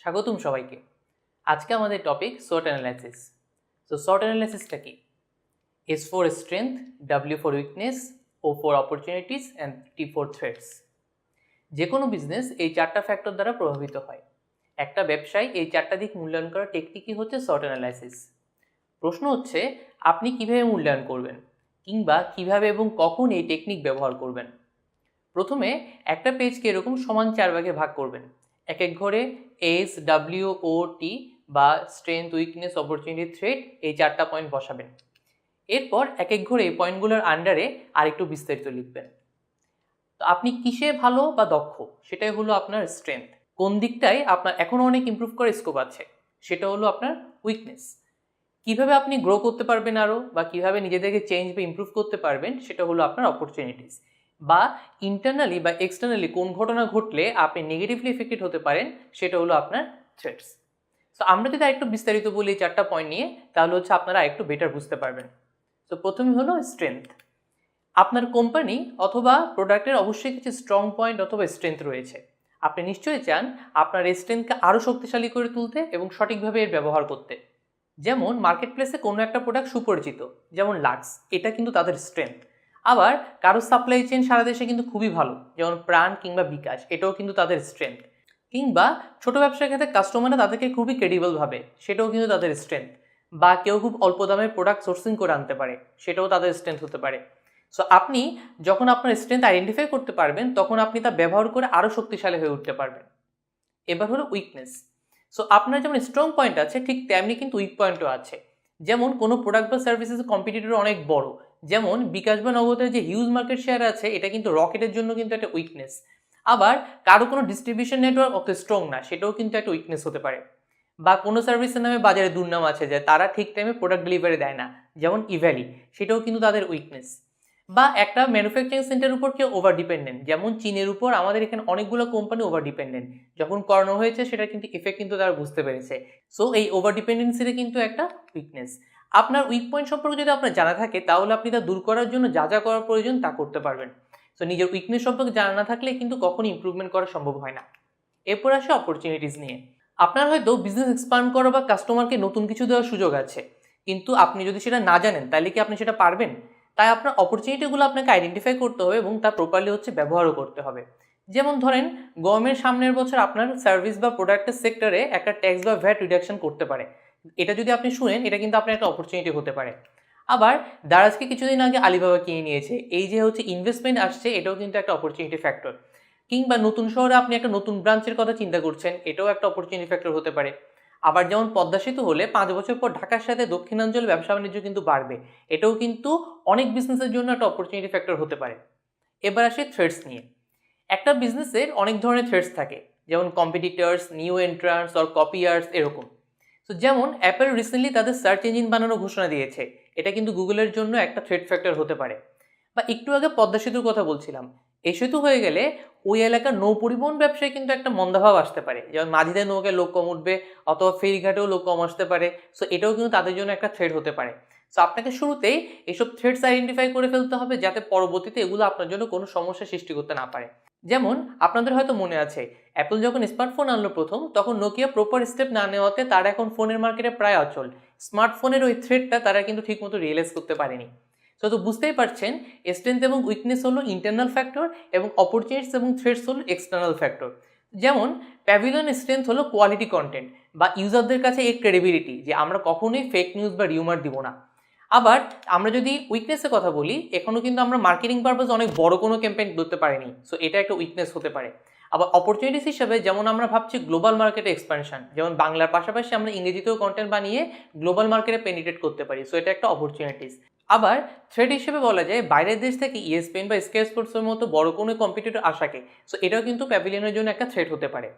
স্বাগতম সবাইকে। আজকে আমাদের টপিক SWOT অ্যানালাইসিস। SWOT অ্যানালাইসিসটা কি? S for strength, W for weakness, O for opportunities and T for threats। যে কোনো বিজনেস এই চারটা ফ্যাক্টর দ্বারা প্রভাবিত হয়। একটা ব্যবসায় এই চারটা দিক মূল্যায়ন করার টেকনিকই হচ্ছে SWOT অ্যানালাইসিস। প্রশ্ন হচ্ছে আপনি কিভাবে মূল্যায়ন করবেন কিংবা কিভাবে এবং কখন এই টেকনিক ব্যবহার করবেন। প্রথমে একটা পেজকে এরকম সমান 4 ভাগে ভাগ করবেন। এক এক ঘরে S, W, O, T বা স্ট্রেংথ, উইকনেস, অপরচুনিটি, থ্রেট এই চারটা পয়েন্ট বসাবেন। এরপর এক এক ঘরে এই পয়েন্টগুলোর আন্ডারে আরেকটু বিস্তারিত লিখবেন। তো আপনি কিসে ভালো বা দক্ষ সেটাই হলো আপনার স্ট্রেংথ। কোন দিকটায় আপনার এখনও অনেক ইমপ্রুভ করার স্কোপ আছে সেটা হলো আপনার উইকনেস। কিভাবে আপনি গ্রো করতে পারবেন আরও বা কিভাবে নিজেদেরকে চেঞ্জ বা ইমপ্রুভ করতে পারবেন সেটা হলো আপনার অপরচুনিটিস। বা ইন্টারনালি বা এক্সটার্নালি কোন ঘটনা ঘটলে আপনি নেগেটিভলি এফেক্টেড হতে পারেন সেটা হলো আপনার থ্রেটস। সো আমরা যদি আরেকটু বিস্তারিত বলি এই চারটা পয়েন্ট নিয়ে তাহলে হচ্ছে আপনারা একটু বেটার বুঝতে পারবেন। তো প্রথমে হলো স্ট্রেংথ। আপনার কোম্পানি অথবা প্রোডাক্টের অবশ্যই কিছু স্ট্রং পয়েন্ট অথবা স্ট্রেংথ রয়েছে। আপনি নিশ্চয়ই চান আপনার এই স্ট্রেংথকে আরও শক্তিশালী করে তুলতে এবং সঠিকভাবে এর ব্যবহার করতে। যেমন মার্কেট প্লেসে কোনো একটা প্রোডাক্ট সুপরিচিত, যেমন লাক্স, এটা কিন্তু তাদের স্ট্রেংথ। আবার কারো সাপ্লাই চেইন সারা দেশে কিন্তু খুবই ভালো, যেমন প্রাণ কিংবা বিকাশ, এটাও কিন্তু তাদের স্ট্রেংথ। কিংবা ছোট ব্যবসার ক্ষেত্রে কাস্টমাররা তাদেরকে খুবই ক্রেডিবল ভাবে, সেটাও কিন্তু তাদের স্ট্রেংথ। বা কেউ খুব অল্প দামে প্রোডাক্ট সোর্সিং করে আনতে পারে, সেটাও তাদের স্ট্রেংথ হতে পারে। সো আপনি যখন আপনার স্ট্রেংথ আইডেন্টিফাই করতে পারবেন তখন আপনি তা ব্যবহার করে আরও শক্তিশালী হয়ে উঠতে পারবেন। এবার হলো উইকনেস। সো আপনার যেমন স্ট্রং পয়েন্ট আছে ঠিক তেমনি কিন্তু উইক পয়েন্টও আছে। যেমন কোনো প্রোডাক্ট বা সার্ভিসেস কম্পিটিটর অনেক বড়, যেমন বিকাশ বা নগদের যে হিউজ মার্কেট শেয়ার আছে এটা কিন্তু রকেটের জন্য কিন্তু একটা উইকনেস। আবার কারো কোনো ডিস্ট্রিবিউশন নেটওয়ার্ক অত স্ট্রং না, সেটাও কিন্তু একটা উইকনেস হতে পারে। বা কোনো সার্ভিসের নামে বাজারে দুর্নাম আছে যে তারা ঠিক টাইমে প্রোডাক্ট ডেলিভারি দেয় না, যেমন ইভ্যালি, সেটাও কিন্তু তাদের উইকনেস। বা একটা ম্যানুফ্যাকচারিং সেন্টারের উপর কেউ ওভার ডিপেন্ডেন্ট, যেমন চীনের উপর আমাদের এখানে অনেকগুলো কোম্পানি ওভার ডিপেন্ডেন্ট। যখন করোনা হয়েছে সেটা কিন্তু ইফেক্ট কিন্তু তারা বুঝতে পেরেছে। সো এই ওভার ডিপেন্ডেন্সিটা কিন্তু একটা উইকনেস। আপনার উইক পয়েন্ট সম্পর্কে যদি আপনার জানা থাকে তাহলে আপনি তা দূর করার জন্য যা যা করার প্রয়োজন তা করতে পারবেন। সো নিজের উইকনেস সম্পর্কে জানা না থাকলে কিন্তু কখনই ইমপ্রুভমেন্ট করা সম্ভব হয় না। এরপর আসে অপরচুনিটিস নিয়ে। আপনার হয়তো বিজনেস এক্সপান্ড করা বা কাস্টমারকে নতুন কিছু দেওয়ার সুযোগ আছে, কিন্তু আপনি যদি সেটা না জানেন তাহলে কি আপনি সেটা পারবেন? তাই আপনার অপরচুনিটিগুলো আপনাকে আইডেন্টিফাই করতে হবে এবং তা প্রপারলি হচ্ছে ব্যবহারও করতে হবে। যেমন ধরেন গভর্নমেন্ট সামনের বছর আপনার সার্ভিস বা প্রোডাক্টের সেক্টরে একটা ট্যাক্স বা ভ্যাট রিডাকশন করতে পারে। এটা যদি আপনি শুনেন এটা কিন্তু আপনার একটা অপরচুনিটি হতে পারে। আবার দারাজকে কিছুদিন আগে আলিবাবা কিনে নিয়েছে, এই যে হচ্ছে ইনভেস্টমেন্ট আসছে, এটাও কিন্তু একটা অপরচুনিটি ফ্যাক্টর। কিংবা নতুন শহরে আপনি একটা নতুন ব্রাঞ্চের কথা চিন্তা করছেন, এটাও একটা অপরচুনিটি ফ্যাক্টর হতে পারে। আবার যেমন পদ্মা সেতু হলে 5 বছর পর ঢাকার সাথে দক্ষিণাঞ্চল ব্যবসা বাণিজ্য কিন্তু বাড়বে, এটাও কিন্তু অনেক বিজনেসের জন্য একটা অপরচুনিটি ফ্যাক্টর হতে পারে। এবার আসে থ্রেটস নিয়ে। একটা বিজনেসের অনেক ধরনের থ্রেটস থাকে, যেমন কম্পিটিটর্স, নিউ এন্ট্রান্টস অর কপিয়ার্স, এরকম। তো যেমন অ্যাপেল রিসেন্টলি তাদের সার্চ ইঞ্জিন বানানোর ঘোষণা দিয়েছে, এটা কিন্তু গুগলের জন্য একটা থ্রেট ফ্যাক্টর হতে পারে। বা একটু আগে পদ্মা সেতুর কথা বলছিলাম, এই সেতু হয়ে গেলে ওই এলাকার নৌ পরিবহন ব্যবসায় কিন্তু একটা মন্দাভাব আসতে পারে, যেমন মাঝিদের নৌকায় লোক কম উঠবে অথবা ফেরিঘাটেও লোক কম আসতে পারে। সো এটাও কিন্তু তাদের জন্য একটা থ্রেট হতে পারে। সো আপনাকে শুরুতেই এইসব থ্রেটস আইডেন্টিফাই করে ফেলতে হবে যাতে পরবর্তীতে এগুলো আপনার জন্য কোনো সমস্যা সৃষ্টি করতে না পারে। যেমন আপনাদের হয়তো মনে আছে অ্যাপল যখন স্মার্টফোন আনলো প্রথম, তখন নোকিয়া প্রপার স্টেপ না নেওয়াতে তারা এখন ফোনের মার্কেটে প্রায় অচল। স্মার্টফোনের ওই থ্রেটটা তারা কিন্তু ঠিকমতো রিয়েলাইজ করতে পারেনি। তো বুঝতেই পারছেন স্ট্রেংথ এবং উইকনেস হলো ইন্টারনাল ফ্যাক্টর এবং অপরচুনিটিস এবং থ্রেটস হলো এক্সটার্নাল ফ্যাক্টর। যেমন প্যাভিলিয়ন স্ট্রেংথ হলো কোয়ালিটি কন্টেন্ট বা ইউজারদের কাছে এর ক্রেডিবিলিটি, যে আমরা কখনোই ফেক নিউজ বা রিউমার দিব না। আবার আমরা যদি উইকনেসের কথা বলি, এখনও কিন্তু আমরা মার্কেটিং পারপাস অনেক বড় কোনো ক্যাম্পেইন করতে পারিনি, সো এটা একটা উইকনেস হতে পারে। আবার অপরচুনিটিস হিসেবে যেমন আমরা ভাবছি গ্লোবাল মার্কেটে এক্সপানশন, যেমন বাংলার পাশাপাশি আমরা ইংরেজিতেও কন্টেন্ট বানিয়ে গ্লোবাল মার্কেটে পেনিট্রেট করতে পারি, সো এটা একটা অপরচুনিটিস। আবার থ্রেট হিসেবে বলা যায় বাইরের দেশ থেকে ইএসপিএন বা স্কাই স্পোর্টসের মতো বড় কোনো কম্পিটিটর আসাকে, সো এটাও কিন্তু প্যাভিলিয়নের জন্য একটা থ্রেট হতে পারে।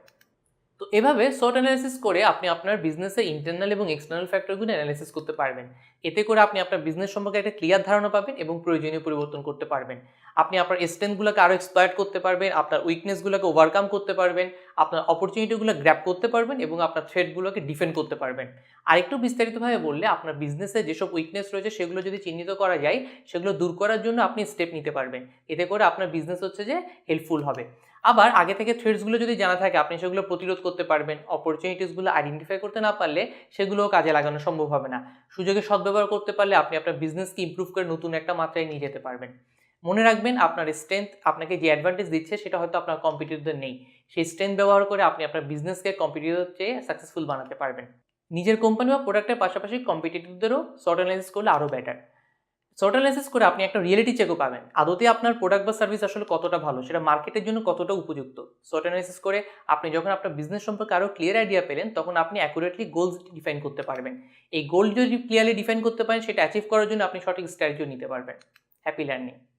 তো এভাবে SWOT অ্যানালাইসিস করে আপনি আপনার বিজনেসের ইন্টারনাল এবং এক্সটার্নাল ফ্যাক্টরগুলো অ্যানালাইসিস করতে পারবেন। এতে করে আপনি আপনার বিজনেস সম্পর্কে একটা ক্লিয়ার ধারণা পাবেন এবং প্রয়োজনীয় পরিবর্তন করতে পারবেন। আপনি আপনার স্ট্রেংথগুলোকে আরও এক্সপ্লয়েট করতে পারবেন, আপনার উইকনেসগুলোকে ওভারকাম করতে পারবেন, আপনার অপরচুনিটিগুলো গ্র্যাব করতে পারবেন এবং আপনার থ্রেটগুলোকে ডিফেন্ড করতে পারবেন। আরেকটু বিস্তারিতভাবে বললে আপনার বিজনেসে যেসব উইকনেস রয়েছে সেগুলো যদি চিহ্নিত করা যায়, সেগুলো দূর করার জন্য আপনি স্টেপ নিতে পারবেন। এতে করে আপনার বিজনেস হচ্ছে যে হেল্পফুল হবে। আবার আগে থেকে থ্রেডসগুলো যদি জানা থাকে আপনি সেগুলো প্রতিরোধ করতে পারবেন। অপরচুনিটিসগুলো আইডেন্টিফাই করতে না পারলে সেগুলোও কাজে লাগানো সম্ভব হবে না। সুযোগের সদ্ব্যবহার করতে পারলে আপনি আপনার বিজনেসকে ইমপ্রুভ করে নতুন একটা মাত্রায় নিয়ে যেতে পারবেন। মনে রাখবেন আপনার স্ট্রেংথ আপনাকে যে অ্যাডভান্টেজ দিচ্ছে সেটা হয়তো আপনার কম্পিটিটরদের নেই। সেই স্ট্রেংথ ব্যবহার করে আপনি আপনার বিজনেসকে কম্পিটিটরের চেয়ে সাকসেসফুল বানাতে পারবেন। নিজের কোম্পানি বা প্রোডাক্টের পাশাপাশি কম্পিটিটরদেরও SWOT অ্যানালাইসিস করলে আরও বেটার। SWOT অ্যানালাইসিস করে আপনি একটা রিয়েলিটি চেকও পাবেন। আদতে আপনার প্রোডাক্ট বা সার্ভিস আসলে কতটা ভালো, সেটা মার্কেটের জন্য কতটা উপযুক্ত। SWOT অ্যানালাইসিস করে আপনি যখন আপনার বিজনেস সম্পর্কে আরও ক্লিয়ার আইডিয়া পেলেন, তখন আপনি অ্যাকুরেটলি গোলস ডিফাইন করতে পারবেন। এই গোল যদি ক্লিয়ারলি ডিফাইন করতে পারেন, সেটা অ্যাচিভ করার জন্য আপনি সঠিক স্ট্র্যাটেজিও নিতে পারবেন। Happy learning.